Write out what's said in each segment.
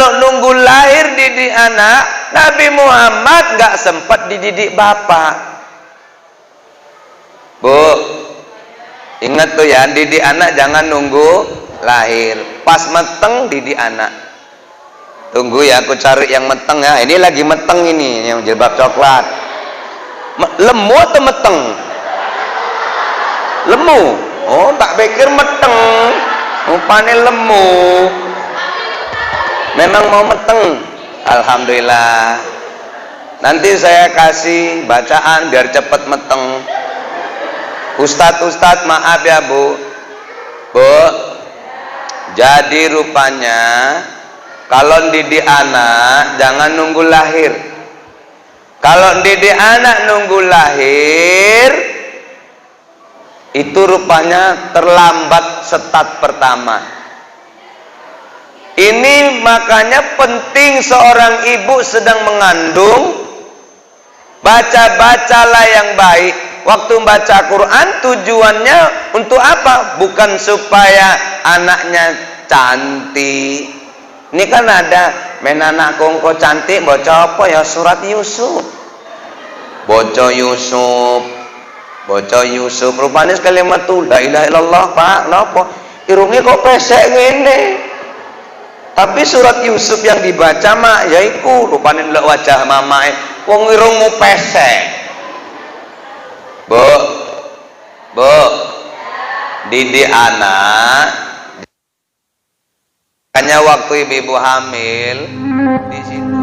Kalau nunggu lahir didik anak, Nabi Muhammad nggak sempat dididik bapak. Bu, ingat tuh ya, didik anak jangan nunggu lahir. Pas meteng didik anak. Tunggu ya, aku cari yang meteng ya. Ini lagi meteng ini, yang jilbab coklat. Lemu atau meteng? Lemu. Oh, tak pikir meteng. Rupanya lemu. Memang mau meteng. Alhamdulillah. Nanti saya kasih bacaan biar cepet meteng. Ustadz maaf ya Bu. Bu, jadi rupanya kalau didik anak jangan nunggu lahir. Kalau didik anak nunggu lahir, itu rupanya terlambat start pertama. Ini makanya penting seorang ibu sedang mengandung, baca-bacalah yang baik. Waktu baca Quran tujuannya untuk apa? Bukan supaya anaknya cantik. Ini kan ada men anak kongko cantik baca apa ya, surat Yusuf. Baca Yusuf. Baca Yusuf rupanya kalimat tu la ilaha illallah, Pak. Napa? Irungnya kok pesek ngene. Tapi surat Yusuf yang dibaca mak yaiku rupanya ndelok wajah mamae wong irungmu pesek. Bu, didik anak. Hanya waktu ibu hamil di situ.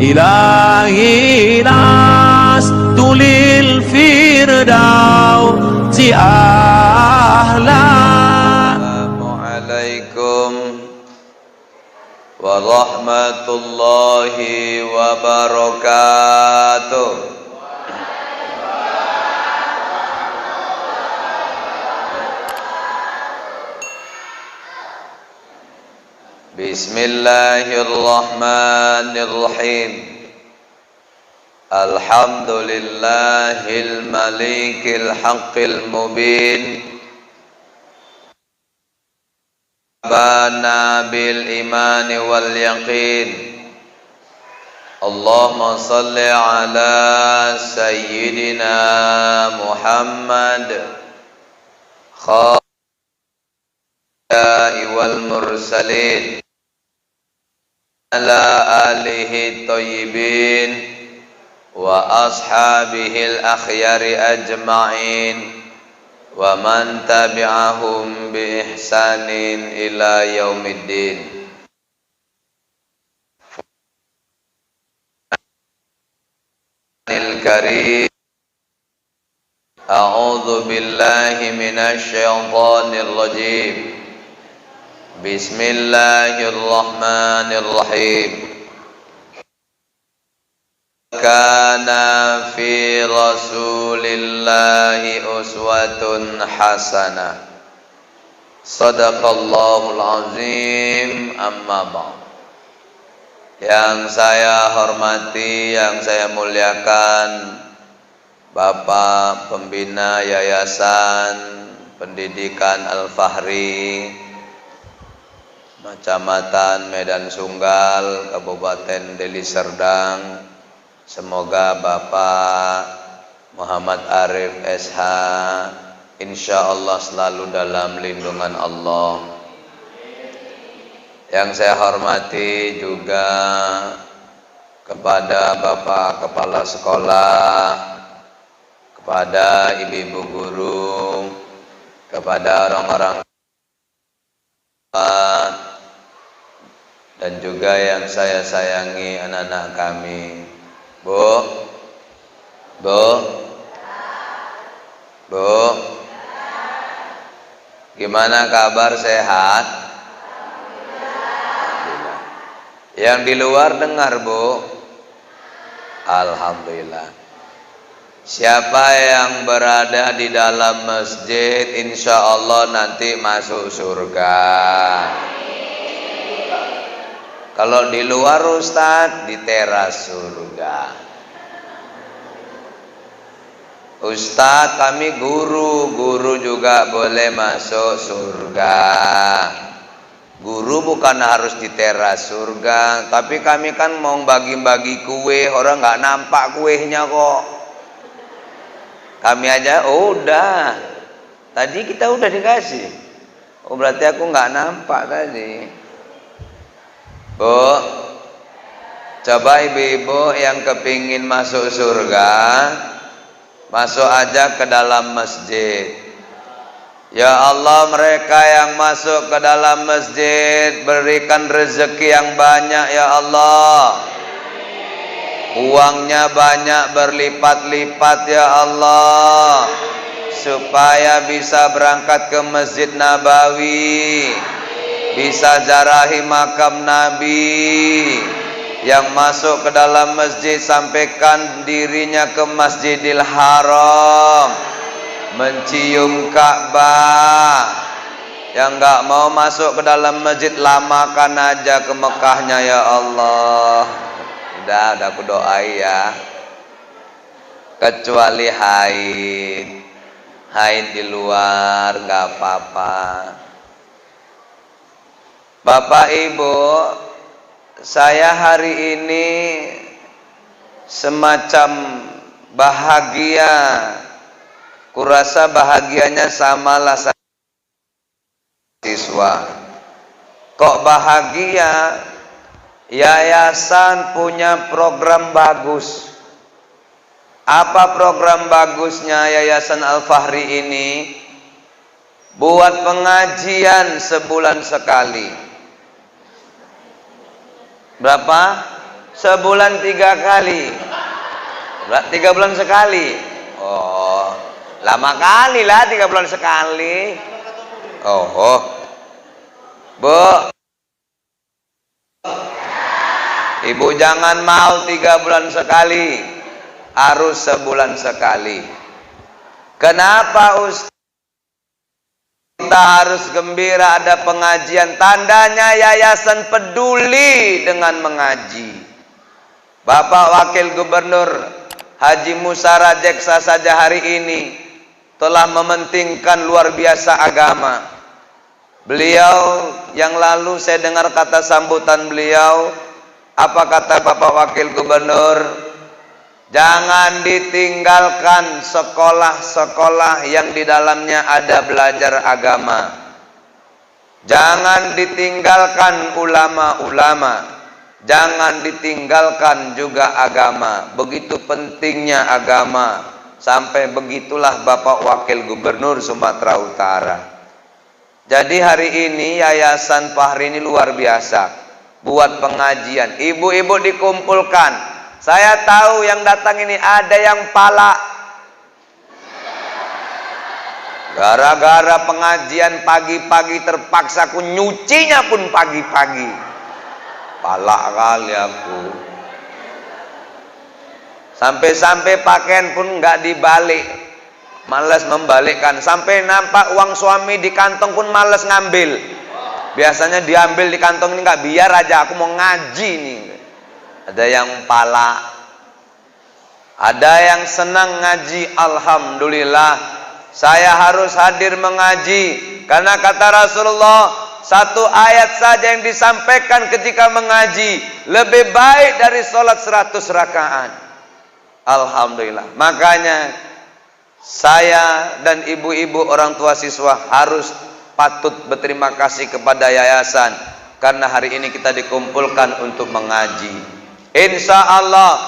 Ilahi nas tulil firdausi ahla. Assalamualaikum warahmatullahi wabarakatuh. Bismillahirrahmanirrahim. Alhamdulillahil malikil haqqil mubin. Bana bil imani wal yaqin. Allahumma salli ala sayyidina Muhammad wal mursalin ala alihi thayyibin wa ashabihil akhyari ajma'in wa man tabi'ahum bi ihsanin ila yaumiddin. Karim, a'udzu billahi minasy syaithanir rajim. Bismillahirrahmanirrahim. Kana fi rasulillahi uswatun hasanah. Sadaqallahul azim. Amma ba'd. Yang saya hormati, yang saya muliakan Bapak Pembina Yayasan Pendidikan Al-Fahri Kecamatan Medan Sunggal, Kabupaten Deli Serdang. Semoga Bapak Muhammad Arif SH insya Allah selalu dalam lindungan Allah. Yang saya hormati juga kepada Bapak Kepala Sekolah, kepada ibu-ibu guru, kepada orang-orang dan juga yang saya sayangi anak-anak kami. Bu, gimana kabar, sehat? Alhamdulillah. Yang di luar dengar, Bu? Alhamdulillah. Siapa yang berada di dalam masjid insya Allah nanti masuk surga. Kalau di luar Ustadz, di teras surga. Ustadz kami guru juga boleh masuk surga. Guru bukan harus di teras surga, tapi kami kan mau bagi-bagi kue, orang nggak nampak kuenya kok. Kami aja, oh udah, tadi kita udah dikasih. Oh berarti aku nggak nampak tadi. Bu, coba ibu-ibu yang kepingin masuk surga, masuk aja ke dalam masjid. Ya Allah, mereka yang masuk ke dalam masjid berikan rezeki yang banyak ya Allah. Uangnya banyak berlipat-lipat ya Allah, supaya bisa berangkat ke Masjid Nabawi, bisa ziarahi makam Nabi. Yang masuk ke dalam masjid sampaikan dirinya ke Masjidil Haram, mencium Ka'bah. Yang enggak mau masuk ke dalam masjid, lamakan aja ke Mekahnya ya Allah. Udah aku doai ya. Kecuali haid di luar enggak apa-apa. Bapak Ibu, saya hari ini semacam bahagia. Kurasa bahagianya samalah siswa. Kok bahagia? Yayasan punya program bagus. Apa program bagusnya Yayasan Al-Fahri ini? Buat pengajian sebulan sekali. Berapa? Sebulan 3 kali. 3 bulan sekali. Oh, lama kali lah 3 bulan sekali. Oh. Bu, Ibu jangan mau 3 bulan sekali, harus sebulan sekali. Kenapa Ustaz? Kita harus gembira ada pengajian, tandanya yayasan peduli dengan mengaji. Bapak Wakil Gubernur Haji Musa Rajeksa saja hari ini telah mementingkan luar biasa agama. Beliau yang lalu saya dengar kata sambutan beliau, apa kata Bapak Wakil Gubernur? Jangan ditinggalkan sekolah-sekolah yang di dalamnya ada belajar agama. Jangan ditinggalkan ulama-ulama. Jangan ditinggalkan juga agama. Begitu pentingnya agama. Sampai begitulah Bapak Wakil Gubernur Sumatera Utara. Jadi hari ini Yayasan Fahri ini luar biasa. Buat pengajian, ibu-ibu dikumpulkan. Saya tahu yang datang ini ada yang pala. Gara-gara pengajian pagi-pagi terpaksa aku nyucinya pun pagi-pagi. Pala kali aku. Sampai-sampai pakaian pun nggak dibalik. Malas membalikkan. Sampai nampak uang suami di kantong pun malas ngambil. Biasanya diambil di kantong ini, nggak, biar aja aku mau ngaji nih. Ada yang pala, ada yang senang ngaji. Alhamdulillah, saya harus hadir mengaji karena kata Rasulullah, satu ayat saja yang disampaikan ketika mengaji lebih baik dari sholat 100 rakaat. Alhamdulillah. Makanya saya dan ibu-ibu orang tua siswa harus patut berterima kasih kepada yayasan karena hari ini kita dikumpulkan untuk mengaji. Insya Allah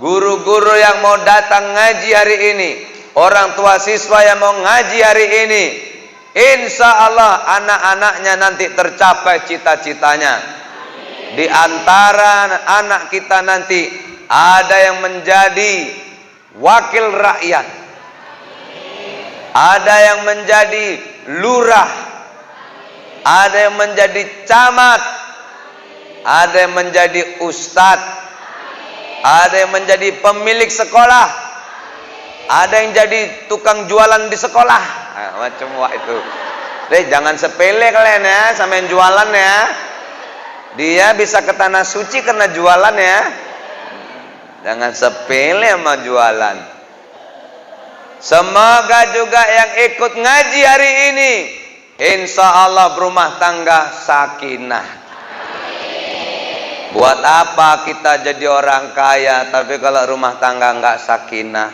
guru-guru yang mau datang ngaji hari ini, orang tua siswa yang mau ngaji hari ini, insya Allah anak-anaknya nanti tercapai cita-citanya. Di antara anak kita nanti ada yang menjadi wakil rakyat, ada yang menjadi lurah, ada yang menjadi camat, ada yang menjadi ustadz, ada yang menjadi pemilik sekolah, ada yang jadi tukang jualan di sekolah. Nah, macam itu. Jangan sepele kalian ya, sama yang jualan ya. Dia bisa ke tanah suci karena jualan ya. Jangan sepele sama jualan. Semoga juga yang ikut ngaji hari ini insya Allah berumah tangga sakinah. Buat apa kita jadi orang kaya tapi kalau rumah tangga nggak sakinah?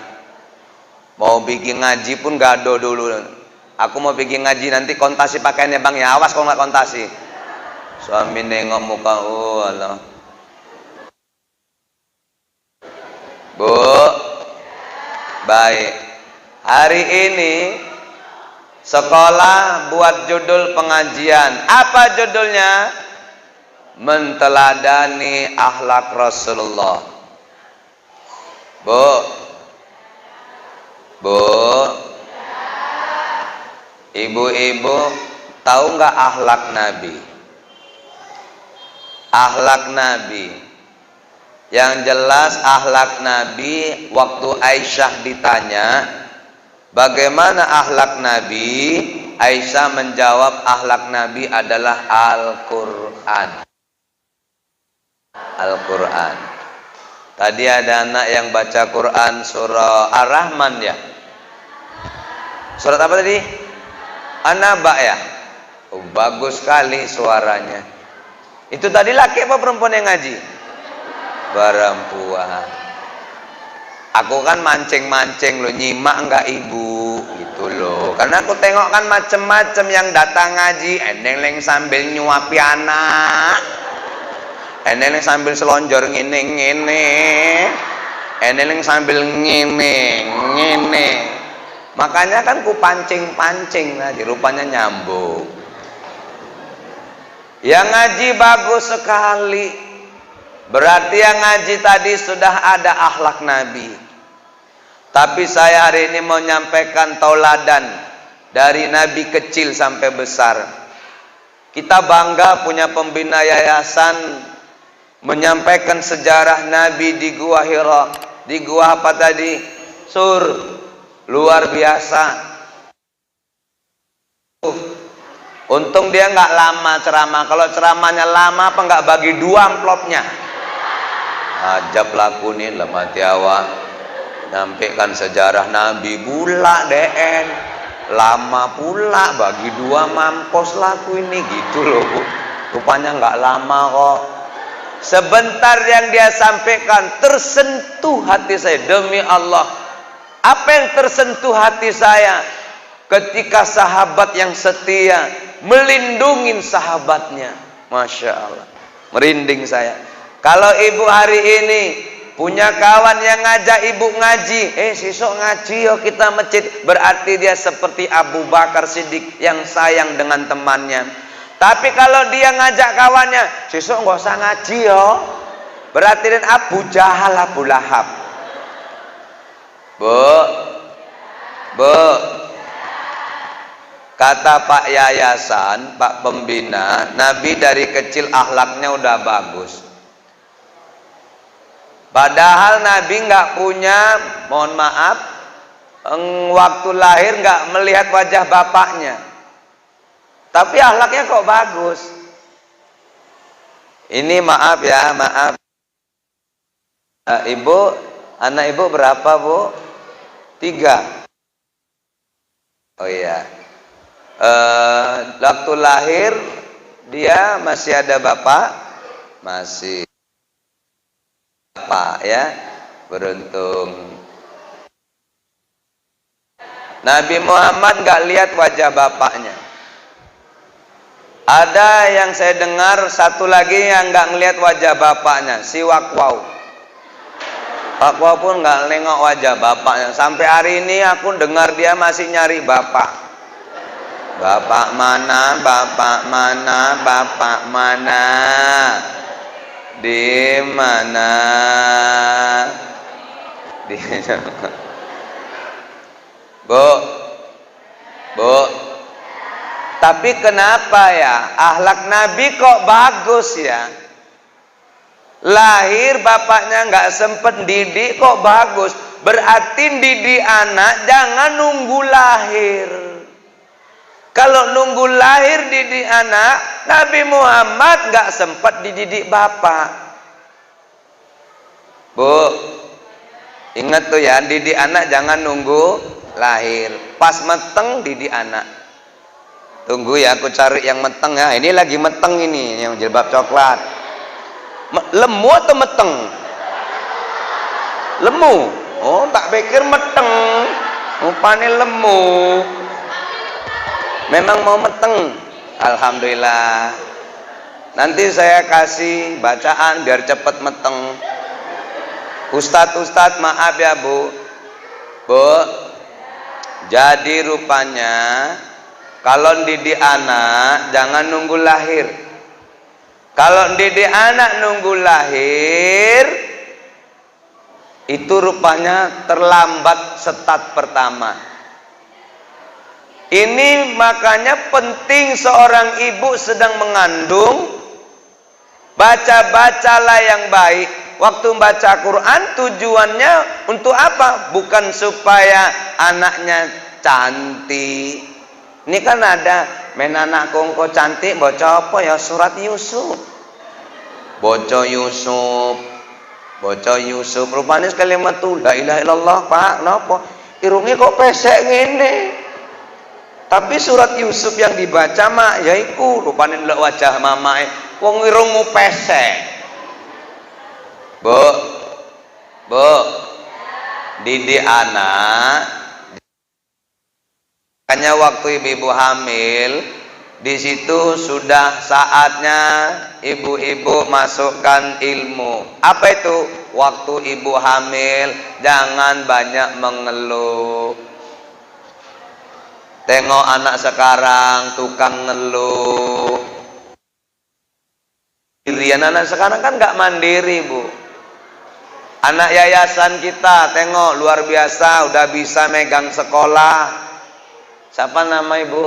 Mau bikin ngaji pun gado dulu. Aku mau bikin ngaji nanti kontasi pakaiannya bang ya, awas kalau nggak kontasi. Suami nengok muka, oh Allah. Bu, baik. Hari ini sekolah buat judul pengajian. Apa judulnya? Menteladani akhlak Rasulullah. Bu, ibu-ibu tahu nggak akhlak Nabi? Akhlak Nabi, yang jelas akhlak Nabi waktu Aisyah ditanya bagaimana akhlak Nabi, Aisyah menjawab akhlak Nabi adalah Al-Quran. Al-Quran. Tadi ada anak yang baca Quran surah Ar-Rahman ya. Surat apa tadi? An-Naba ya. Oh, bagus sekali suaranya. Itu tadi laki apa perempuan yang ngaji? Perempuan. Aku kan mancing-mancing loh, nyimak enggak ibu gitu loh. Karena aku tengok kan macem-macem yang datang ngaji, eneng sambil nyuapi anak, eneng sambil selonjor ngene-ngene, eneng sambil ngene. Makanya kan ku pancing-pancing tadi, rupanya nyambung. Yang ngaji bagus sekali. Berarti yang ngaji tadi sudah ada akhlak Nabi. Tapi saya hari ini mau nyampaikan tauladan dari Nabi kecil sampai besar. Kita bangga punya pembina yayasan menyampaikan sejarah Nabi di Gua Hira. Di gua apa tadi? Sur. Luar biasa. Untung dia nggak lama ceramah. Kalau ceramahnya lama apa nggak bagi 2 amplopnya. Ajab lakunin lemati awak. Nyampaikan sejarah Nabi pula DN. Lama pula bagi 2 mampos laku ini gitu loh Bu. Rupanya nggak lama kok. Sebentar yang dia sampaikan tersentuh hati saya demi Allah. Apa yang tersentuh hati saya? Ketika sahabat yang setia melindungi sahabatnya. Masya Allah, merinding saya. Kalau ibu hari ini punya kawan yang ngajak ibu ngaji, sesok ngaji yo kita masjid, berarti dia seperti Abu Bakar Siddiq yang sayang dengan temannya. Tapi kalau dia ngajak kawannya, sesok nggak usah ngaji yo, berarti dia Abu Jahal, Abu Lahab. Bu, kata Pak Yayasan, Pak Pembina, Nabi dari kecil akhlaknya udah bagus. Padahal Nabi nggak punya, mohon maaf, waktu lahir nggak melihat wajah bapaknya. Tapi akhlaknya kok bagus. Ini maaf ya, maaf. Ibu, anak ibu berapa Bu? 3. Oh iya. Waktu lahir dia masih ada bapak? Masih. Bapak ya, beruntung. Nabi Muhammad gak lihat wajah bapaknya. Ada yang saya dengar satu lagi yang gak ngelihat wajah bapaknya, si Wakwau. Wakwau pun gak nengok wajah bapaknya. Sampai hari ini aku dengar dia masih nyari bapak. Bapak mana, bapak mana, bapak mana, di mana, di Bu, tapi kenapa ya akhlak Nabi kok bagus ya? Lahir bapaknya nggak sempet didik kok bagus. Berarti didik anak jangan nunggu lahir. Kalau nunggu lahir didik anak, Nabi Muhammad nggak sempat dididik bapak. Bu, ingat tuh ya, didik anak jangan nunggu lahir. Pas meteng didik anak. Tunggu ya, aku cari yang meteng ya. Ini lagi meteng ini, yang jilbab coklat. Lemu atau meteng? Lemu. Oh, tak pikir meteng. Rupane lemu. Memang mau meteng. Alhamdulillah. Nanti saya kasih bacaan biar cepet meteng. Ustadz, maaf ya Bu. Bu, jadi rupanya kalau didik anak jangan nunggu lahir. Kalau didik anak nunggu lahir, itu rupanya terlambat start pertama. Ini makanya penting seorang ibu sedang mengandung, baca-bacalah yang baik. Waktu baca Quran tujuannya untuk apa? Bukan supaya anaknya cantik. Ini kan ada menanak kongko cantik, baca apa ya? Surat Yusuf. Baca Yusuf. Baca Yusuf. Rupanya kalimat tu la ilaha illallah, Pak. Napa? Irungnya kok pesek ngene. Tapi surat Yusuf yang dibaca mak yaiku rupanya ndelok wajah mamae wong irungmu pesek. Bu, didik anak. Makanya waktu ibu-ibu hamil, di situ sudah saatnya ibu-ibu masukkan ilmu. Apa itu? Waktu ibu hamil, jangan banyak mengeluh. Tengok anak sekarang tukang ngeluh. Dirian anak sekarang kan nggak mandiri, Bu. Anak yayasan kita, tengok luar biasa, udah bisa megang sekolah. Siapa nama Ibu?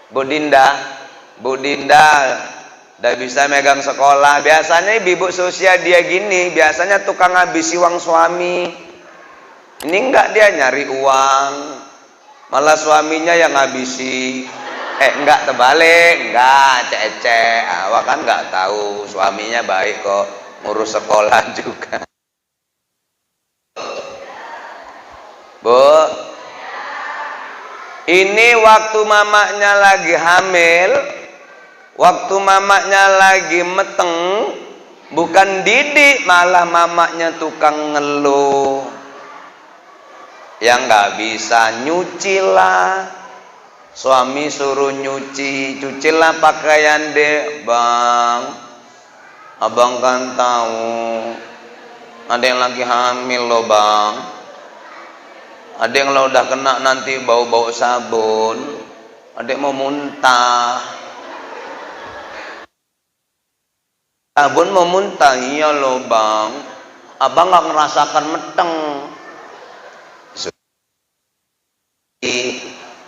Bu Dinda. Bu Dinda udah bisa megang sekolah. Biasanya ibu sosial dia gini, biasanya tukang habisi uang suami. Ini enggak, dia nyari uang, malah suaminya yang habisi. Enggak, terbalik, enggak, cek-cek. Awak kan enggak tahu, suaminya baik kok, ngurus sekolah juga. Bu, ini waktu mamaknya lagi hamil, waktu mamaknya lagi meteng, bukan didik, malah mamaknya tukang ngeluh. Yang nggak bisa nyucilah, suami suruh nyuci, cucilah pakaian dek, bang. Abang kan tahu ada yang lagi hamil loh bang. Ada yang lo udah kena nanti bau-bau sabun. Ada mau muntah. Sabun mau muntah, iya lo bang. Abang nggak ngerasakan meteng.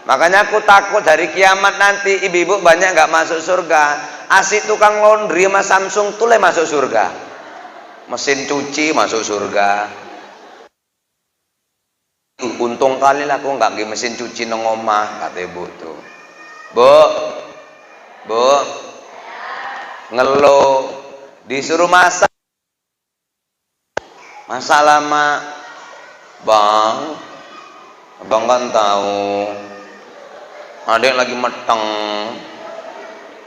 Makanya aku takut hari kiamat nanti ibu-ibu banyak nggak masuk surga. Asik tukang laundry sama Samsung tuh masuk surga. Mesin cuci masuk surga. Untung kali lah aku nggak nggih mesin cuci nang omah, kata ibu tuh. Bu, ngeluh, disuruh masak lama, bang, abang kan tahu, adek lagi meteng,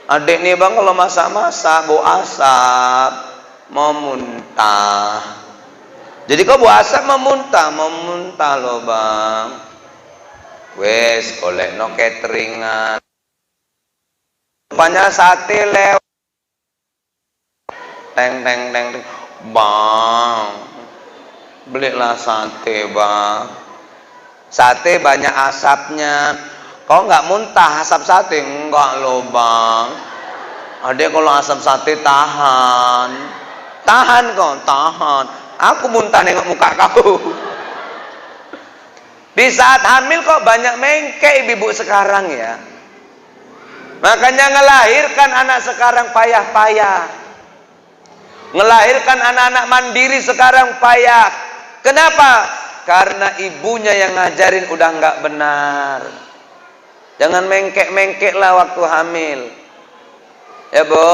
adek nih bang kalau masak bau asap, mau muntah. Jadi kok bau asap mau muntah loh bang. Wes, golekno cateringan. Rupanya sate lewat. Teng. Bang, belilah sate bang. Sate banyak asapnya. Kok nggak muntah asap sate? Enggak loh bang. Adek kalau asap sate tahan kok, tahan. Aku muntah nengok muka kau. Di saat hamil kok banyak mengke ibu sekarang ya. Makanya ngelahirkan anak sekarang payah-payah. Ngelahirkan anak-anak mandiri sekarang payah. Kenapa? Karena ibunya yang ngajarin udah nggak benar. Jangan mengkek lah waktu hamil. Ya Bu.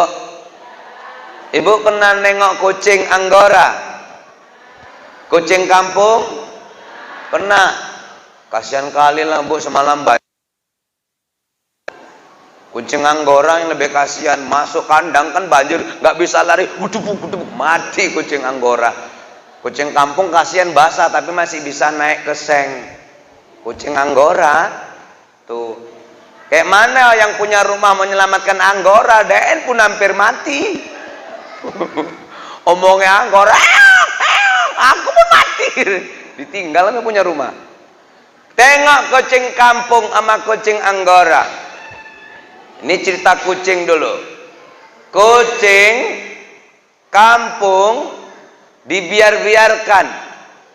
Ibu pernah nengok kucing Anggora? Kucing kampung? Pernah. Kasihan kali lah Bu, semalam banyak. Kucing Anggora yang lebih kasihan, masuk kandang kan banjir, nggak bisa lari, hudubuk, mati kucing Anggora. Kucing kampung kasihan basah tapi masih bisa naik ke seng. Kucing Anggora tuh, kayak mana yang punya rumah menyelamatkan Anggora? DN pun hampir mati. Omongnya Anggora, aku pun mati. Ditinggal nggak punya rumah. Tengok kucing kampung sama kucing Anggora. Ini cerita kucing dulu. Kucing kampung dibiar-biarkan,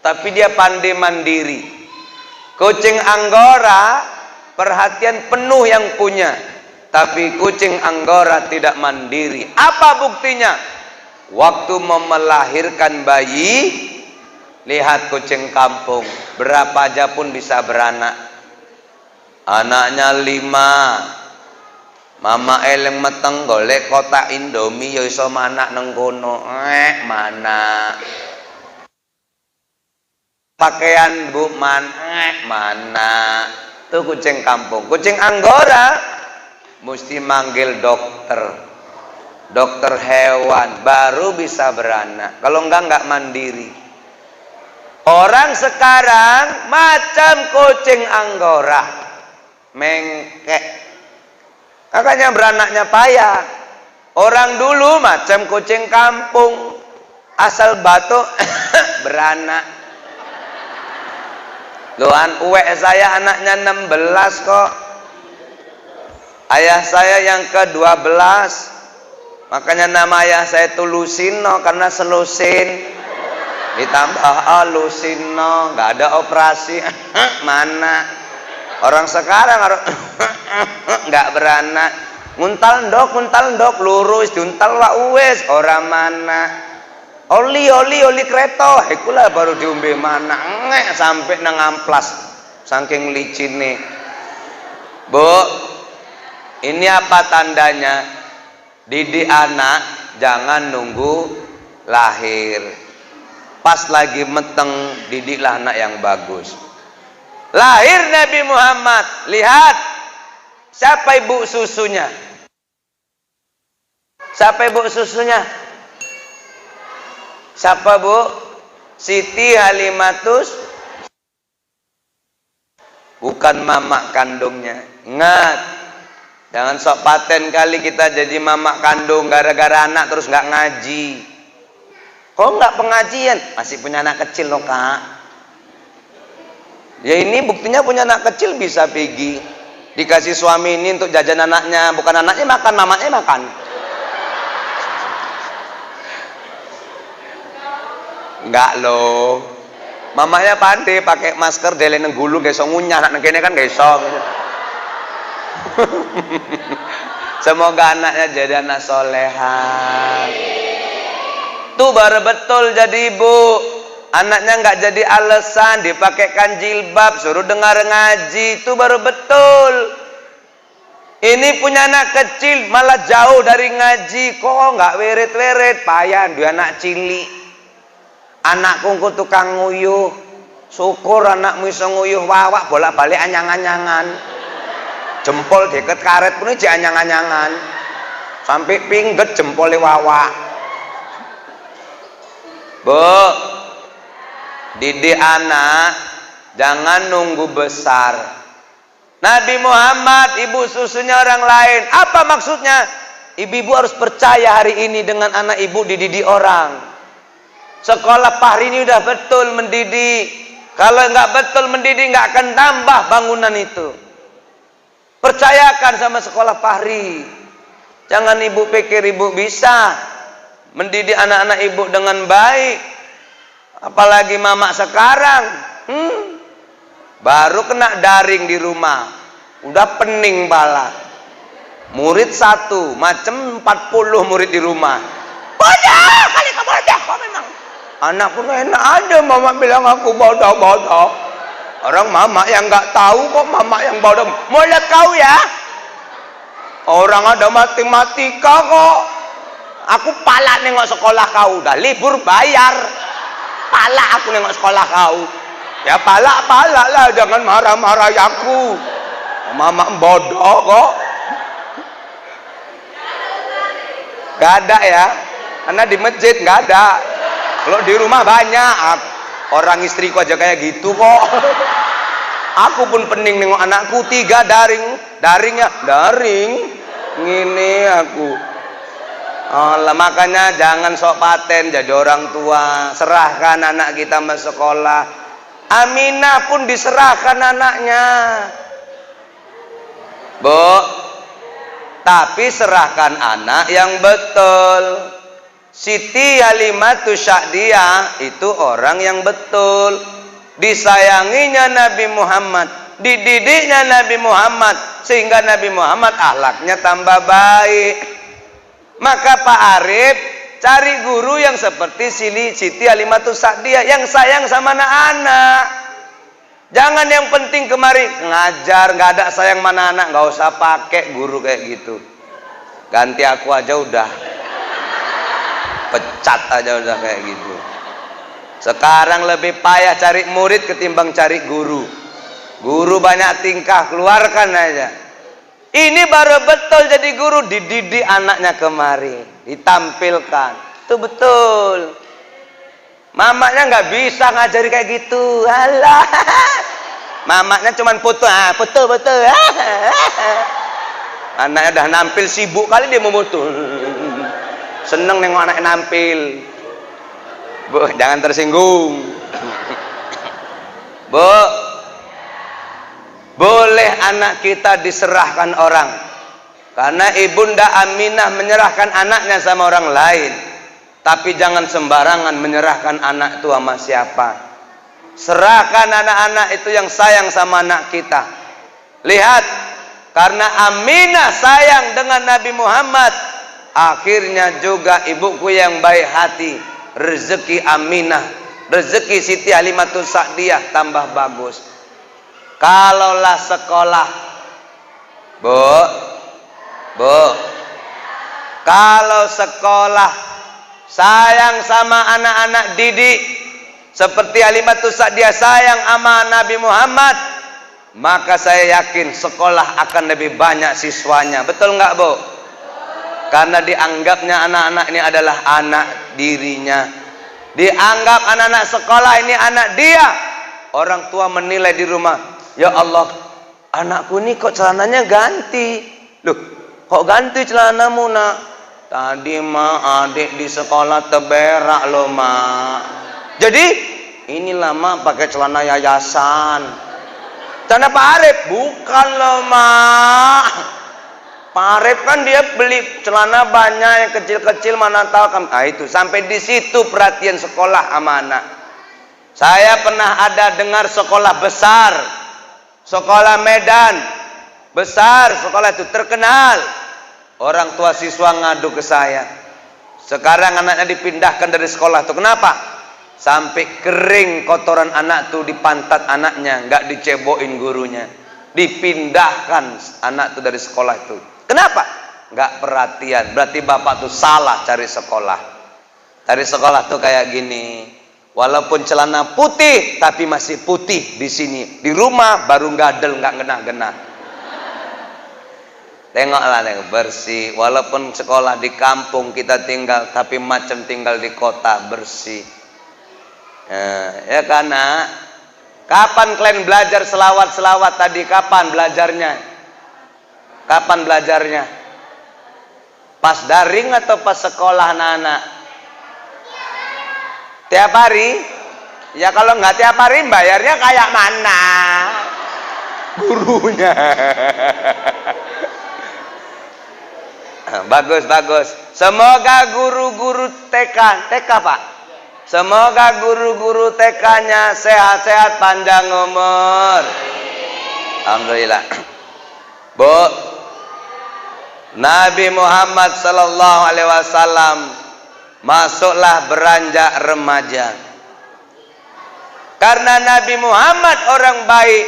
tapi dia pandai mandiri. Kucing Anggora perhatian penuh yang punya, tapi kucing Anggora tidak mandiri. Apa buktinya? Waktu mau melahirkan bayi, lihat kucing kampung, berapa aja pun bisa beranak. Anaknya 5. Mama eleng meteng golek kotak Indomie ya iso manak nang kono. Mana? Pakaian Bu mana? Tuh kucing kampung. Kucing Anggora mesti manggil dokter. Dokter hewan baru bisa beranak. Kalau enggak mandiri. Orang sekarang macam kucing Anggora. Mengkek. Makanya beranaknya payah. Orang dulu macam kucing kampung, asal batuk beranak. Loan uwek saya anaknya 16 kok. Ayah saya yang ke-12. Makanya nama ayah saya itu Lusino karena selusin. Ditambah Lusino, nggak ada operasi. Mana? Orang sekarang harus nggak beranak, nguntal ndok lurus diuntal lah uwes orang mana oli kereta ikulah baru diombe mana ngek sampai nang amplas saking licine. Bu, ini apa tandanya? Didik anak jangan nunggu lahir, pas lagi meteng didiklah anak yang bagus. Lahir Nabi Muhammad, lihat siapa ibu susunya? Siapa ibu susunya? Siapa Bu? Siti Halimatus. Bukan mamak kandungnya. Ingat, jangan sok paten kali kita jadi mamak kandung gara-gara anak terus nggak ngaji. Kok nggak pengajian? Masih punya anak kecil loh Kak. Ya ini buktinya punya anak kecil bisa pergi. Dikasih suami ini untuk jajan anaknya, bukan anaknya makan, mamanya makan. Enggak loh. Mamanya pandai pakai masker dele nang gulu gak iso ngunyah, anak kene kan gak iso. Semoga anaknya jadi anak soleha. Tuh baru betul jadi ibu. Anaknya nggak jadi alasan dipakaikan jilbab, suruh dengar ngaji, itu baru betul. Ini punya anak kecil malah jauh dari ngaji, kok nggak weret-weret, payah dia anak cili. Anakku ku tukang nguyuh, syukur anakmu iso nguyuh wawak bolak-balik anyang-anyangan. Jempol deket karet pun aja anyang-anyangan, sampai pingget jempolnya wawak. Bu, didik anak jangan nunggu besar. Nabi Muhammad ibu susunya orang lain. Apa maksudnya? Ibu-ibu harus percaya hari ini dengan anak ibu dididik orang. Sekolah Fahri ini udah betul mendidik. Kalau nggak betul mendidik nggak akan tambah bangunan itu. Percayakan sama sekolah Fahri. Jangan ibu pikir ibu bisa mendidik anak-anak ibu dengan baik. Apalagi mama sekarang baru kena daring di rumah udah pening bala. Murid 1 macam 40 murid di rumah. Bodoh kali kamu bodoh kok memang. Anakku enak aja mama bilang aku bodoh. Orang mama yang nggak tahu kok mama yang bodoh. Mulai kau ya. Orang ada matematika kok. Aku pala nengok sekolah kau udah libur bayar. Pala aku nengok sekolah kau. Ya pala lah, jangan marah-marah aku. Mama bodoh kok. Nggak ada ya, karena di masjid nggak ada. Kalau di rumah banyak. Orang istriku aja kayak gitu kok. Aku pun pening nengok anakku 3 daring ngini aku. Allah, makanya jangan sok paten jadi orang tua. Serahkan anak kita masuk sekolah. Aminah pun diserahkan anaknya, Bu. Tapi serahkan anak yang betul. Siti Halimatus Sa'diyah itu orang yang betul. Disayanginya Nabi Muhammad, dididiknya Nabi Muhammad, sehingga Nabi Muhammad akhlaknya tambah baik. Maka Pak Arif cari guru yang seperti Siti Halimatus Sa'diyah, yang sayang sama anak-anak. Jangan yang penting kemari ngajar, nggak ada sayang mana anak, nggak usah pakai guru kayak gitu. Ganti aku aja udah, pecat aja udah kayak gitu. Sekarang lebih payah cari murid ketimbang cari guru. Guru banyak tingkah, keluarkan aja. Ini baru betul jadi guru, dididik anaknya kemari, ditampilkan. Itu betul. Mamanya nggak bisa ngajari kayak gitu. Alah. Mamanya cuman foto, betul. Anaknya udah nampil, sibuk kali dia mau foto. Seneng nengok anaknya nampil. Bu, jangan tersinggung. Bu, boleh anak kita diserahkan orang, karena ibunda Aminah menyerahkan anaknya sama orang lain. Tapi jangan sembarangan menyerahkan anak itu sama siapa. Serahkan anak-anak itu yang sayang sama anak kita. Lihat, karena Aminah sayang dengan Nabi Muhammad, akhirnya juga ibuku yang baik hati, rezeki Aminah, rezeki Siti Halimatus Sa'diyah tambah bagus. Kalaulah sekolah, Bu, kalau sekolah sayang sama anak-anak didik seperti Halimatus Sa'diyah sayang sama Nabi Muhammad, maka saya yakin sekolah akan lebih banyak siswanya. Betul nggak, Bu? Karena dianggapnya anak-anak ini adalah anak dirinya. Dianggap anak-anak sekolah ini anak dia. Orang tua menilai di rumah, ya Allah, anakku ini kok celananya ganti. Loh, kok ganti celanamu, Nak? Tadi mah adik di sekolah teberak loh, Mak. Jadi inilah Mak pakai celana yayasan. Celana Pak Arif? Bukan loh, Mak. Pak Arif kan dia beli celana banyak yang kecil-kecil, mana tahu kan. Itu sampai di situ perhatian sekolah sama anak. Saya pernah ada dengar sekolah besar, sekolah Medan besar, sekolah itu terkenal. Orang tua siswa ngadu ke saya, sekarang anaknya dipindahkan dari sekolah itu. Kenapa? Sampai kering kotoran anak tuh di pantat anaknya, nggak dicebokin gurunya. Dipindahkan anak tuh dari sekolah itu. Kenapa? Nggak perhatian. Berarti bapak tuh salah cari sekolah. Cari sekolah tuh kayak gini. Walaupun celana putih, tapi masih putih di sini. Di rumah baru gadel, nggak genah-genah. Tengoklah, bersih. Walaupun sekolah di kampung kita tinggal, tapi macam tinggal di kota, bersih. Ya karena kapan kalian belajar selawat-selawat tadi? Kapan belajarnya? Kapan belajarnya? Pas daring atau pas sekolah anak-anak? Tiap hari? Ya kalau nggak tiap hari bayarnya kayak mana? Gurunya. Bagus. Semoga guru-guru TK Pak. Semoga guru-guru TK-nya sehat-sehat, panjang umur. Alhamdulillah. Bu, Nabi Muhammad sallallahu alaihi wasallam masuklah beranjak remaja. Karena Nabi Muhammad orang baik.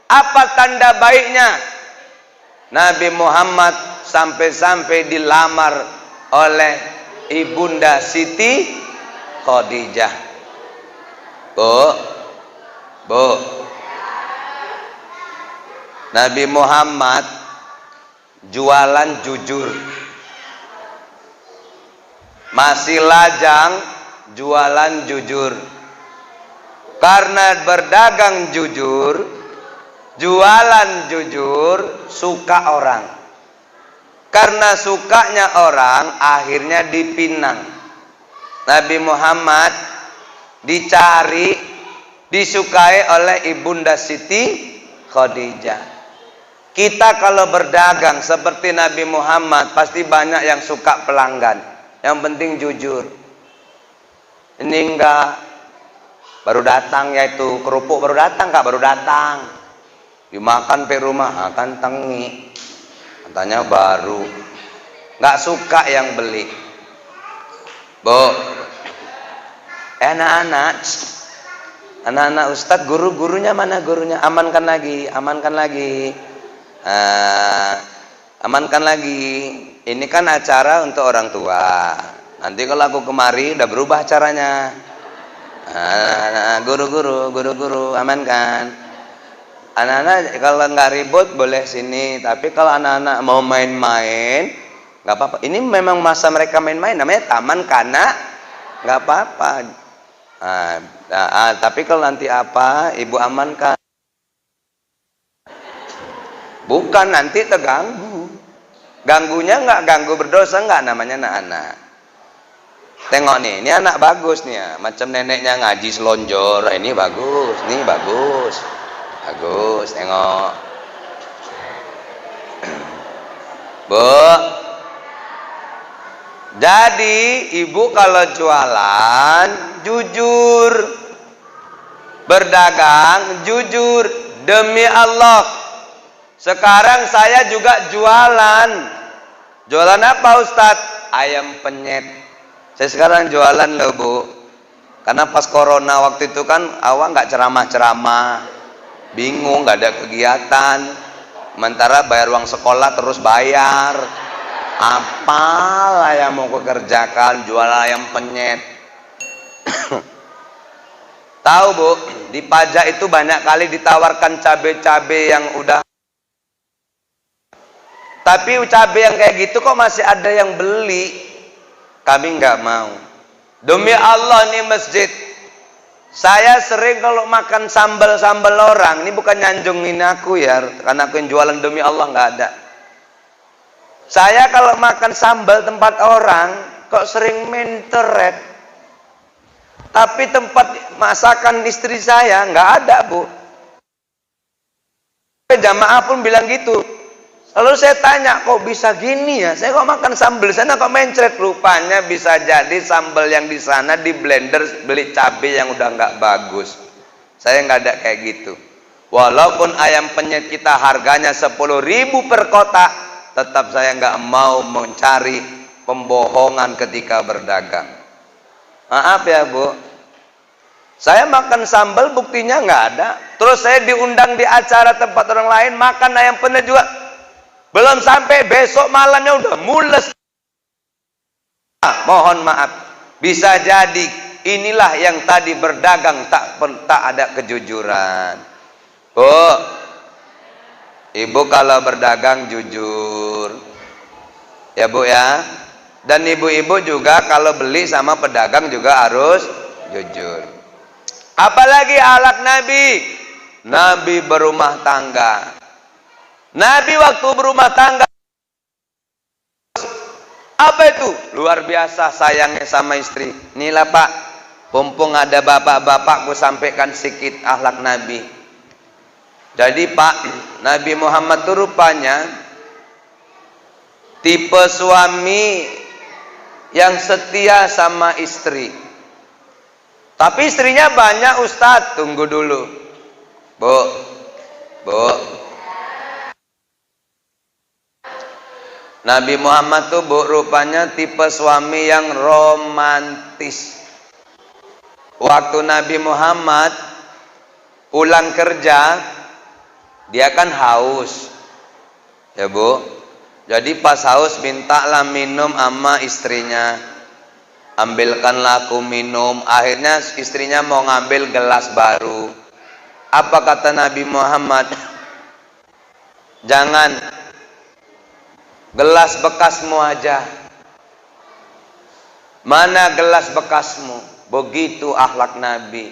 Apa tanda baiknya? Nabi Muhammad sampai-sampai dilamar oleh ibunda Siti Khadijah. Bu, Nabi Muhammad jualan jujur. masih lajang jualan jujur. Karena berdagang jujur, jualan jujur, suka orang. Karena sukanya orang, akhirnya dipinang. Nabi Muhammad dicari, disukai oleh Ibunda Siti Khadijah. Kita kalau berdagang seperti Nabi Muhammad, pasti banyak yang suka pelanggan. Yang penting jujur. Ini enggak, baru datang, yaitu kerupuk baru datang, Kak, baru datang. Dimakan pe rumah, akan tengi. Katanya baru. Enggak suka yang beli. Bu, anak-anak Ustadz, guru-gurunya mana gurunya? Amankan lagi, amankan lagi. Amankan lagi. Ini kan acara untuk orang tua. Nanti kalau aku kemari udah berubah caranya. Guru-guru amankan. Anak-anak kalau nggak ribut boleh sini, tapi kalau anak-anak mau main-main nggak apa-apa. Ini memang masa mereka main-main, namanya taman kanak, nggak apa-apa. Tapi kalau nanti apa, ibu amankan. Bukan nanti terganggu. Ganggunya nggak ganggu berdosa, nggak, namanya anak-anak. Tengok nih, ini anak bagus nih ya, macam neneknya ngaji selonjor. Ini bagus, nih bagus, bagus. Tengok, Bu. Jadi ibu kalau jualan jujur, berdagang jujur, demi Allah. Sekarang saya juga jualan. Jualan apa Ustadz? Ayam penyet. Saya sekarang jualan loh Bu. Karena pas corona waktu itu kan awak nggak ceramah-ceramah, bingung, nggak ada kegiatan. Sementara bayar uang sekolah terus bayar. Apalah yang mau kukerjakan, jual ayam penyet. Tahu Bu, di pajak itu banyak kali ditawarkan cabai-cabai yang udah. Tapi cabai yang kayak gitu kok masih ada yang beli. Kami nggak mau. Demi Allah nih masjid, saya sering kalau makan sambal-sambal orang, ini bukan nyanjungin aku ya, karena aku yang jualan, demi Allah nggak ada. Saya kalau makan sambal tempat orang, kok sering menteret. Tapi tempat masakan istri saya nggak ada Bu. Jamaah pun bilang gitu. Lalu saya tanya, kok bisa gini ya? Saya kok makan sambal sana kok mencret? Rupanya bisa jadi sambal yang di sana di blender, beli cabai yang udah nggak bagus. Saya nggak ada kayak gitu. Walaupun ayam penyet kita harganya 10.000 per kotak, tetap saya nggak mau mencari pembohongan ketika berdagang. Maaf ya Bu, saya makan sambal buktinya nggak ada. Terus saya diundang di acara tempat orang lain makan ayam penyet juga. Belum sampai besok malamnya udah mules. Mohon maaf, bisa jadi inilah yang tadi berdagang tak ada kejujuran. Bu, ibu kalau berdagang jujur ya Bu ya. Dan ibu-ibu juga kalau beli sama pedagang juga harus jujur. Apalagi akhlak Nabi. Nabi berumah tangga. Nabi waktu berumah tangga, apa itu? Luar biasa sayangnya sama istri. Inilah Pak, mumpung ada bapak-bapakku sampaikan sedikit akhlak Nabi. Jadi Pak, Nabi Muhammad itu rupanya tipe suami yang setia sama istri. Tapi istrinya banyak Ustadz. Tunggu dulu Bu. Nabi Muhammad tuh Bu rupanya tipe suami yang romantis. Waktu Nabi Muhammad pulang kerja, dia kan haus ya Bu. Jadi pas haus mintalah minum sama istrinya. Ambilkanlah aku minum. Akhirnya istrinya mau ngambil gelas baru. Apa kata Nabi Muhammad? Jangan, gelas bekasmu aja. Mana gelas bekasmu? Begitu akhlak Nabi.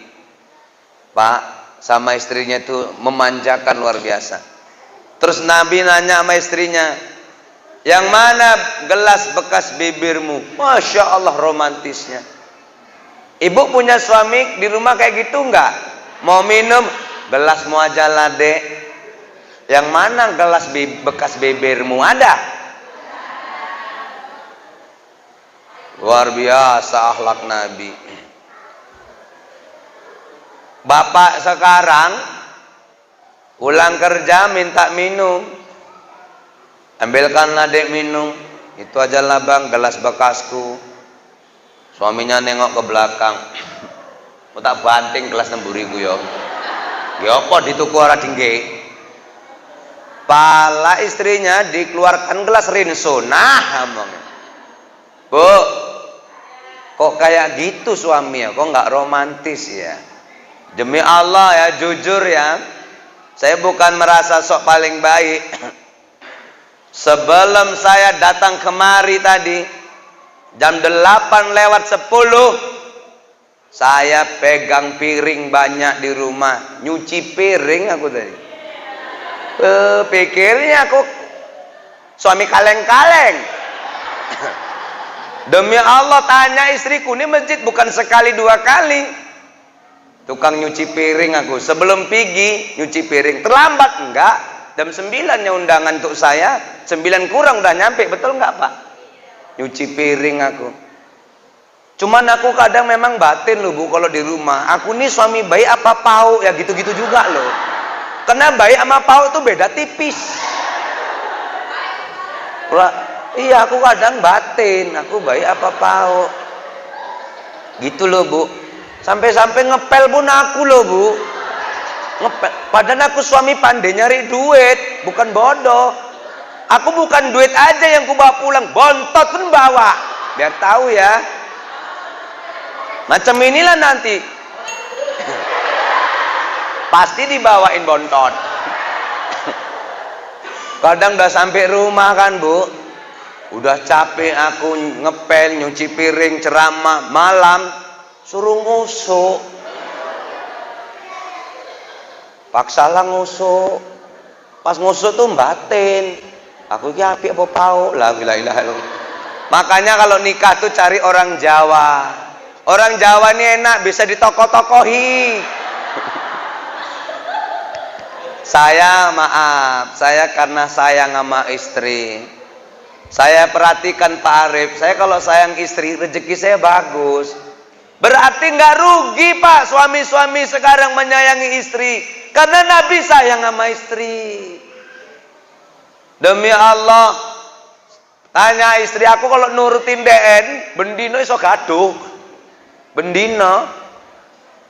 Pak, sama istrinya itu memanjakan luar biasa. Terus Nabi nanya sama istrinya, yang mana gelas bekas bibirmu? Masya Allah romantisnya. Ibu punya suami di rumah kayak gitu enggak? Mau minum, gelasmu aja lah dek. Yang mana gelas bekas bibirmu? Ada? Luar biasa akhlak Nabi. Bapak sekarang pulang kerja minta minum, ambilkanlah dek minum. Itu aja lah bang, gelas bekasku. Suaminya nengok ke belakang, mau tak banting gelas 6.000 yo. Ya apa dituku ora dingge. Pala istrinya dikeluarkan gelas rinso. Nah, ngomong. Bu, kok kayak gitu suami ya? Kok nggak romantis ya? Demi Allah ya, jujur ya, saya bukan merasa sok paling baik. Sebelum saya datang kemari tadi, jam 8:10, saya pegang piring banyak di rumah, nyuci piring aku tadi. Pikirnya aku suami kaleng-kaleng. Demi Allah, tanya istriku, ini masjid bukan sekali 2 kali. Tukang nyuci piring aku. Sebelum pergi nyuci piring. Terlambat enggak? Jam 9 undangan untuk saya. 9 kurang udah nyampe. Betul enggak Pak? Nyuci piring aku. Cuman aku kadang memang batin loh Bu kalau di rumah. Aku nih suami baik apa pau? Ya gitu-gitu juga loh. Karena baik sama pau itu beda tipis. Iya aku kadang batin. Aku baik apa pau? Gitu loh Bu. Sampai-sampai ngepel pun aku loh Bu. Ngepel. Padahal aku suami pandai nyari duit, bukan bodoh. Aku bukan duit aja yang ku bawa pulang, bontot pun bawa. Biar tahu ya. Macam inilah nanti. Pasti dibawain bontot. Kadang udah sampai rumah kan Bu. Udah capek aku ngepel, nyuci piring, ceramah, malam suruh ngusuk. Paksalah ngusuk. Pas ngusuk tuh batin. Aku ki apik apa pau? La ilaha illallah. Makanya kalau nikah tuh cari orang Jawa. Orang Jawa ini enak, bisa ditokoh-tokohi. Saya maaf, saya karena sayang sama istri. Saya perhatikan Pak Arif, saya kalau sayang istri, rezeki saya bagus. Berarti nggak rugi Pak suami-suami sekarang menyayangi istri, karena Nabi sayang sama istri. Demi Allah, tanya istri aku kalau nurutin DN, bendino iso gaduh. Bendino,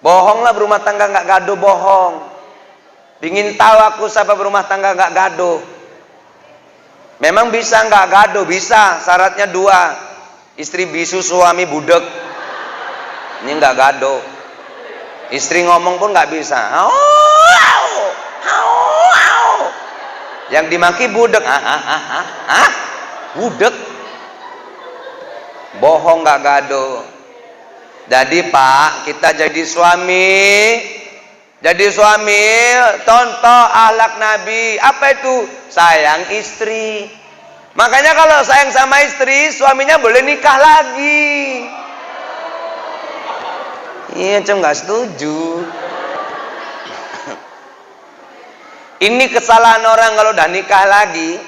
bohong lah berumah tangga nggak gaduh, bohong. Pingin tahu aku siapa berumah tangga nggak gaduh? Memang bisa nggak gaduh? Bisa, syaratnya 2. Istri bisu, suami budek. Ini nggak gaduh. Istri ngomong pun nggak bisa. Yang dimaki budek. Budek. Bohong nggak gaduh. Jadi Pak, kita jadi suami. Jadi suami, contoh akhlak Nabi. Apa itu? Sayang istri. Makanya kalau sayang sama istri, suaminya boleh nikah lagi. Iya, cuma nggak setuju. Ini kesalahan orang kalau udah nikah lagi,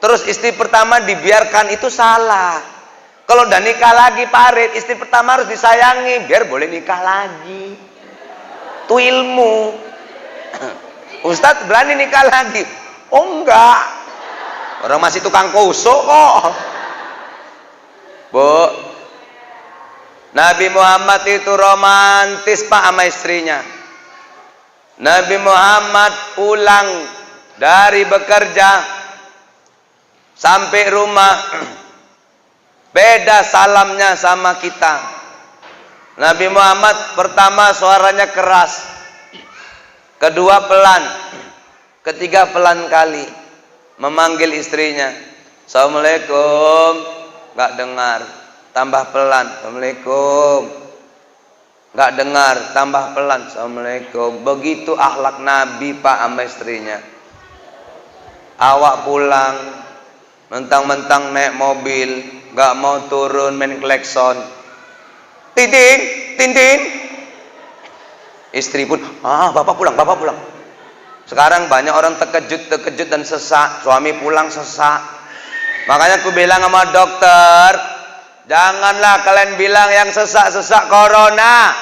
terus istri pertama dibiarkan, itu salah. Kalau udah nikah lagi Pak Arif, istri pertama harus disayangi biar boleh nikah lagi. Itu ilmu. Ustadz berani nikah lagi? Oh enggak. Orang masih tukang kusuk kok. Bu, Nabi Muhammad itu romantis Pak sama istrinya. Nabi Muhammad pulang dari bekerja sampai rumah, beda salamnya sama kita. Nabi Muhammad pertama suaranya keras, kedua pelan, ketiga pelan kali memanggil istrinya. Assalamualaikum, nggak dengar. tambah pelan, assalamualaikum. Nggak dengar, tambah pelan, assalamualaikum. Begitu akhlak Nabi Pak sama istrinya. Awak pulang, mentang-mentang naik mobil, nggak mau turun main klekson. Tintin, tintin. Istri pun, bapak pulang, bapak pulang. Sekarang banyak orang terkejut dan sesak. Suami pulang sesak. Makanya aku bilang sama dokter, janganlah kalian bilang yang sesak-sesak corona.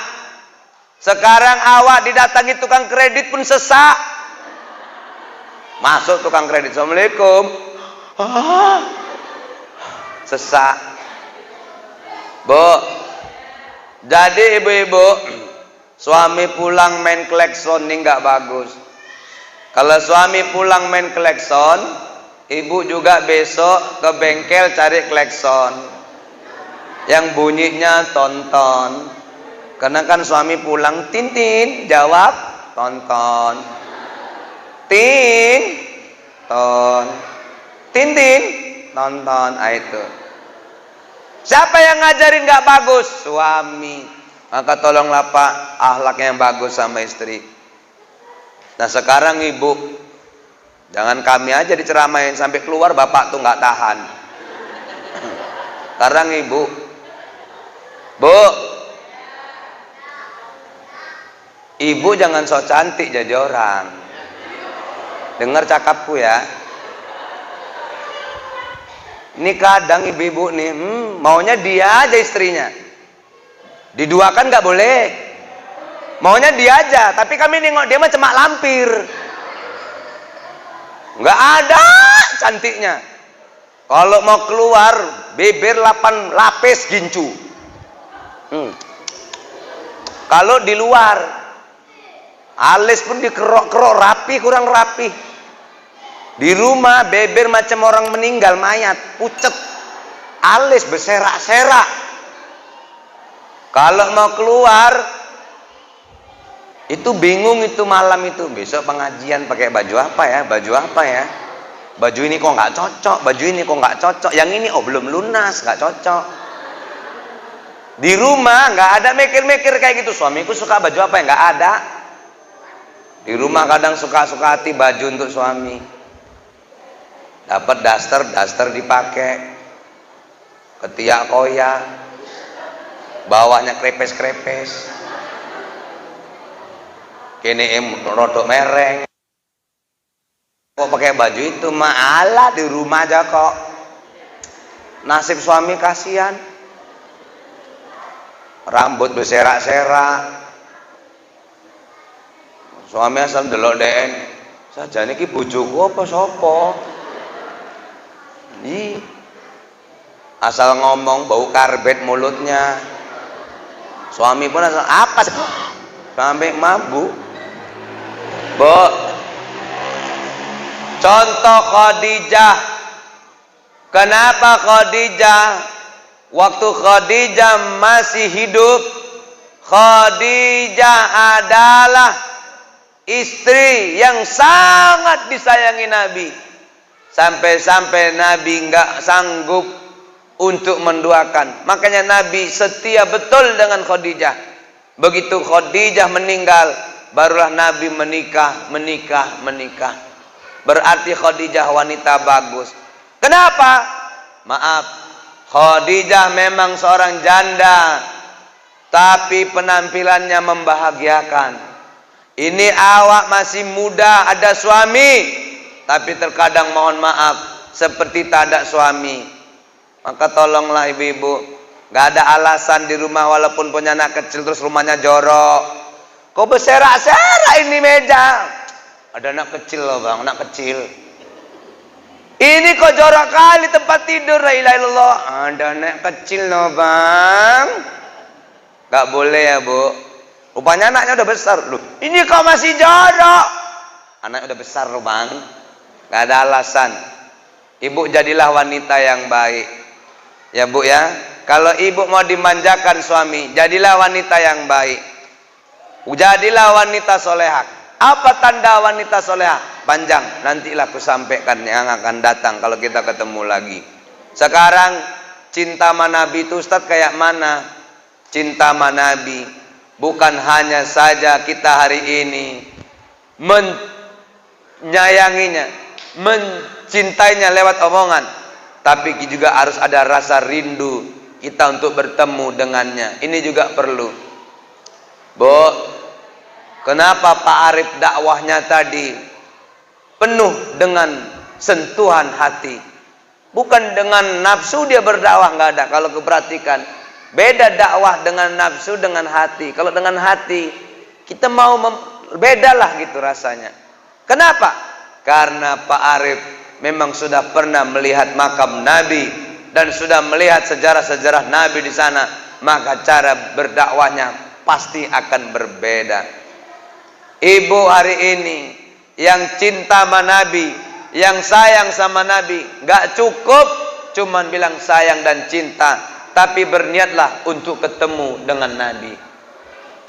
Sekarang awak didatangi tukang kredit pun sesak. Masuk tukang kredit, assalamualaikum. Sesak. Bu, jadi ibu-ibu, suami pulang main klekson ini nggak bagus. Kalau suami pulang main klekson, ibu juga besok ke bengkel cari klekson yang bunyinya tonton. Karena kan suami pulang, tintin, jawab tonton. Tin, ton, tintin, tonton. Itu. Siapa yang ngajarin nggak bagus? Suami. Maka tolonglah Pak, akhlaknya yang bagus sama istri. Nah sekarang ibu, jangan kami aja diceramain sampai keluar bapak tuh nggak tahan. Sekarang ibu, bu, ibu jangan sok cantik jadi orang. Dengar cakapku ya. Ini kadang ibu-ibu nih, maunya dia aja istrinya. Diduakan nggak boleh. Maunya dia aja, tapi kami nengok dia mah cuma lampir. Nggak ada cantiknya. Kalau mau keluar, bibir 8 lapis gincu. Kalau di luar, alis pun dikerok-kerok rapi, kurang rapi. Di rumah, bibir macam orang meninggal, mayat, pucet. Alis berserak-serak. Kalau mau keluar, itu bingung itu malam itu. Besok pengajian pakai baju apa ya? Baju apa ya? Baju ini kok nggak cocok, baju ini kok nggak cocok, yang ini belum lunas, nggak cocok. Di rumah nggak ada mikir-mikir kayak gitu. Suamiku suka baju apa ya? Nggak ada. Di rumah kadang suka-suka hati baju untuk suami. Dapat daster dipakai, ketiak koyak, bawahnya krepes-krepes. Kini rodok mereng. Kok pakai baju itu malah di rumah aja kok. Nasib suami kasihan. Rambut berserak-serak. Suami asal delok den. Saja niki bojoku apa sapa? Asal ngomong bau karbet mulutnya. Suami pun asal apa sih? Sampai mabuk. Bu, contoh Khadijah. Kenapa Khadijah? Waktu Khadijah masih hidup, Khadijah adalah istri yang sangat disayangi Nabi. Sampai-sampai Nabi nggak sanggup untuk menduakan. Makanya Nabi setia betul dengan Khadijah. Begitu Khadijah meninggal, barulah Nabi menikah. Berarti Khadijah wanita bagus. Kenapa? Maaf, Khadijah memang seorang janda, tapi penampilannya membahagiakan. Ini awak masih muda, ada suami, tapi terkadang mohon maaf, seperti tak ada suami. Maka tolonglah ibu-ibu, gak ada alasan di rumah walaupun punya anak kecil terus rumahnya jorok. Kok berserak-serak ini meja? Ada anak kecil loh bang, anak kecil. Ini kok jorok kali tempat tidur, la ilaha illallah. Ada anak kecil loh bang. Gak boleh ya bu. Rupanya anaknya udah besar. Loh, ini kok masih jorok? Anaknya udah besar loh bang. Gak ada alasan. Ibu jadilah wanita yang baik. Ya bu ya. Kalau ibu mau dimanjakan suami, jadilah wanita yang baik. Jadilah wanita solehah. Apa tanda wanita solehah? Panjang, nantilah aku sampaikan yang akan datang kalau kita ketemu lagi. Sekarang cinta sama Nabi itu Ustadz kayak mana? Cinta sama Nabi bukan hanya saja kita hari ini menyayanginya, mencintainya lewat omongan, tapi juga harus ada rasa rindu kita untuk bertemu dengannya. Ini juga perlu. Bu, kenapa Pak Arif dakwahnya tadi penuh dengan sentuhan hati? Bukan dengan nafsu dia berdakwah, nggak ada. Kalau keperhatikan, beda dakwah dengan nafsu dengan hati. Kalau dengan hati, kita mau bedalah gitu rasanya. Kenapa? Karena Pak Arif memang sudah pernah melihat makam Nabi dan sudah melihat sejarah-sejarah Nabi di sana, maka cara berdakwahnya pasti akan berbeda. Ibu hari ini yang cinta sama Nabi, yang sayang sama Nabi, gak cukup cuman bilang sayang dan cinta, tapi berniatlah untuk ketemu dengan Nabi.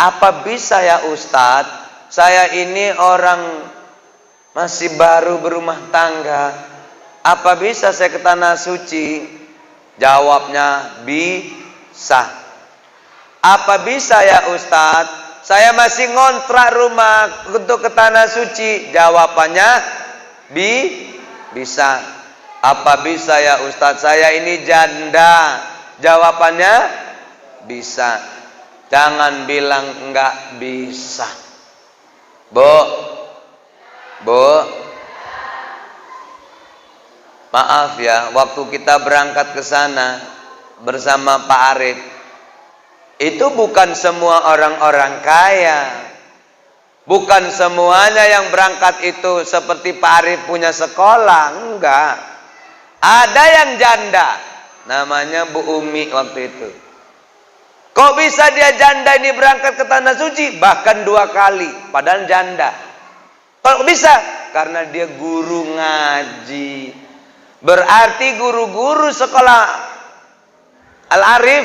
Apa bisa ya Ustadz, saya ini orang masih baru berumah tangga, apa bisa saya ke tanah suci? Jawabnya bisa. Apa bisa ya Ustadz, saya masih ngontrak rumah untuk ke tanah suci? Jawabannya bisa. Apa bisa ya Ustadz, saya ini janda? Jawabannya bisa. Jangan bilang enggak bisa. Bu, maaf ya, waktu kita berangkat ke sana bersama Pak Arif, itu bukan semua orang-orang kaya, bukan semuanya yang berangkat itu seperti Pak Arif punya sekolah, enggak. Ada yang janda, namanya Bu Umi waktu itu. Kok bisa dia janda ini berangkat ke tanah suci bahkan 2 kali, padahal janda? Kok bisa? Karena dia guru ngaji. Berarti guru-guru sekolah Al-Arif,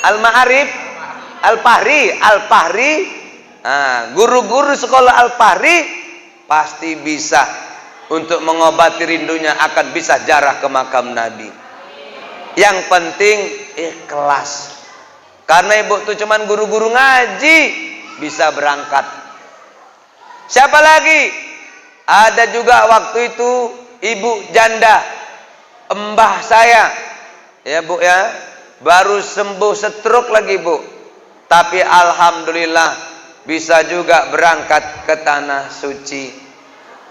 Al-Ma'arif, Al-Fahri, guru-guru sekolah Al-Fahri pasti bisa untuk mengobati rindunya, akan bisa ziarah ke makam Nabi. Yang penting ikhlas. Karena ibu tuh cuman guru-guru ngaji bisa berangkat. Siapa lagi? Ada juga waktu itu ibu janda, mbah saya, ya Bu ya, baru sembuh stroke lagi Bu, tapi alhamdulillah bisa juga berangkat ke tanah suci.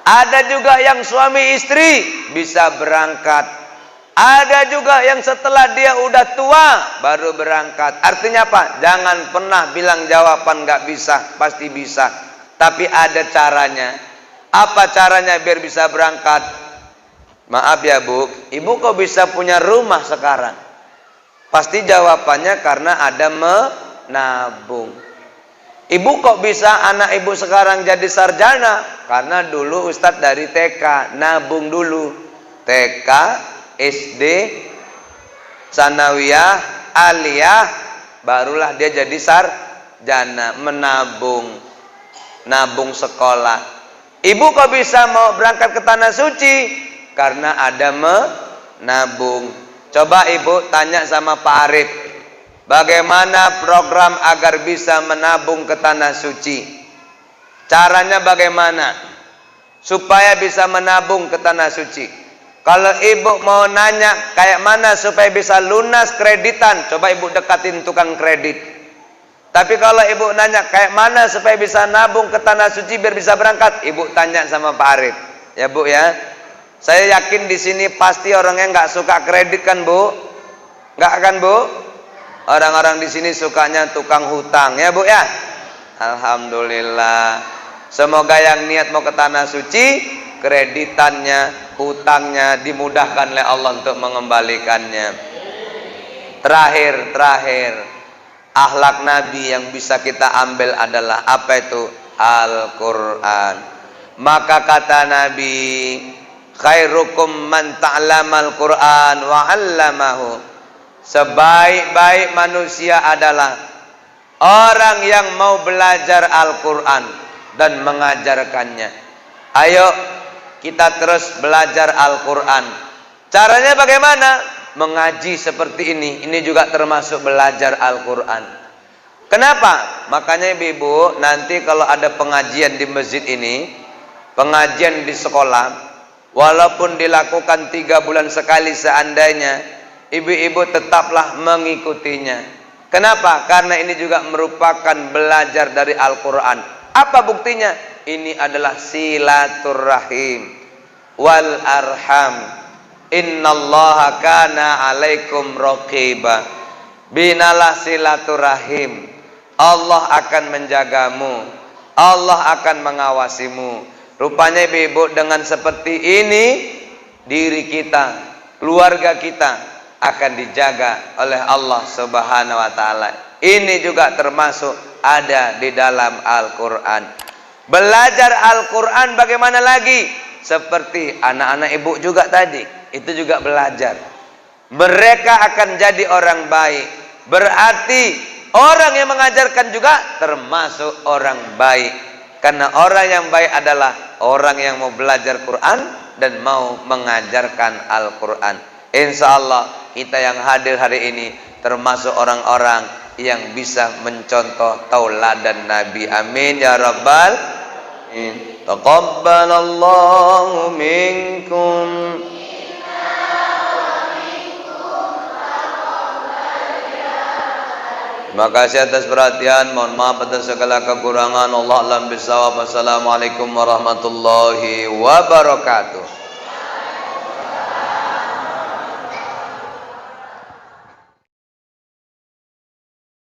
Ada juga yang suami istri bisa berangkat. Ada juga yang setelah dia udah tua baru berangkat. Artinya apa? Jangan pernah bilang jawaban nggak bisa, pasti bisa. Tapi ada caranya. Apa caranya biar bisa berangkat? Maaf ya Bu, ibu kok bisa punya rumah sekarang? Pasti jawabannya karena ada menabung. Ibu kok bisa anak ibu sekarang jadi sarjana? Karena dulu Ustadz dari TK, nabung dulu. TK, SD, Sanawiyah, Aliyah, barulah dia jadi sarjana, menabung, nabung sekolah. Ibu kok bisa mau berangkat ke tanah suci? Karena ada menabung. Coba ibu tanya sama Pak Arif, bagaimana program agar bisa menabung ke tanah suci? Caranya bagaimana? Supaya bisa menabung ke tanah suci. Kalau ibu mau nanya kayak mana supaya bisa lunas kreditan, coba ibu dekatin tukang kredit. Tapi kalau ibu nanya kayak mana supaya bisa nabung ke tanah suci biar bisa berangkat, ibu tanya sama Pak Arif. Ya Bu ya. Saya yakin di sini pasti orangnya nggak suka kredit kan Bu? Nggak kan Bu? Orang-orang di sini sukanya tukang hutang ya Bu ya. Alhamdulillah. Semoga yang niat mau ke tanah suci, kreditannya, hutangnya dimudahkan oleh Allah untuk mengembalikannya. Terakhir. Akhlak Nabi yang bisa kita ambil adalah apa itu? Al-Quran. Maka kata Nabi, khairukum man ta'lamal Quran wa 'allamahu. Sebaik-baik manusia adalah orang yang mau belajar Al-Quran dan mengajarkannya. Ayo kita terus belajar Al-Quran. Caranya bagaimana? Mengaji seperti ini. Ini juga termasuk belajar Al-Quran. Kenapa? Makanya ibu-ibu, nanti kalau ada pengajian di masjid ini, pengajian di sekolah, walaupun dilakukan 3 bulan sekali seandainya, ibu-ibu tetaplah mengikutinya. Kenapa? Karena ini juga merupakan belajar dari Al-Quran. Apa buktinya? Ini adalah silaturrahim wal arham. Innallaha kana alaikum raqiba. Binalah silaturahim, Allah akan menjagamu, Allah akan mengawasimu. Rupanya ibu-ibu, dengan seperti ini diri kita, keluarga kita akan dijaga oleh Allah Subhanahu wa taala. Ini juga termasuk ada di dalam Al-Quran. Belajar Al-Quran bagaimana lagi? Seperti anak-anak ibu juga tadi, itu juga belajar. Mereka akan jadi orang baik. Berarti orang yang mengajarkan juga termasuk orang baik. Karena orang yang baik adalah orang yang mau belajar Quran dan mau mengajarkan Al-Quran. Insya Allah kita yang hadir hari ini termasuk orang-orang yang bisa mencontoh tauladan Nabi. Amin ya rabbal alamin. Taqabbalallahu minkum. Terima kasih atas perhatian. Mohon maaf atas segala kekurangan. Allah alam bisawab. Wassalamualaikum warahmatullahi wabarakatuh.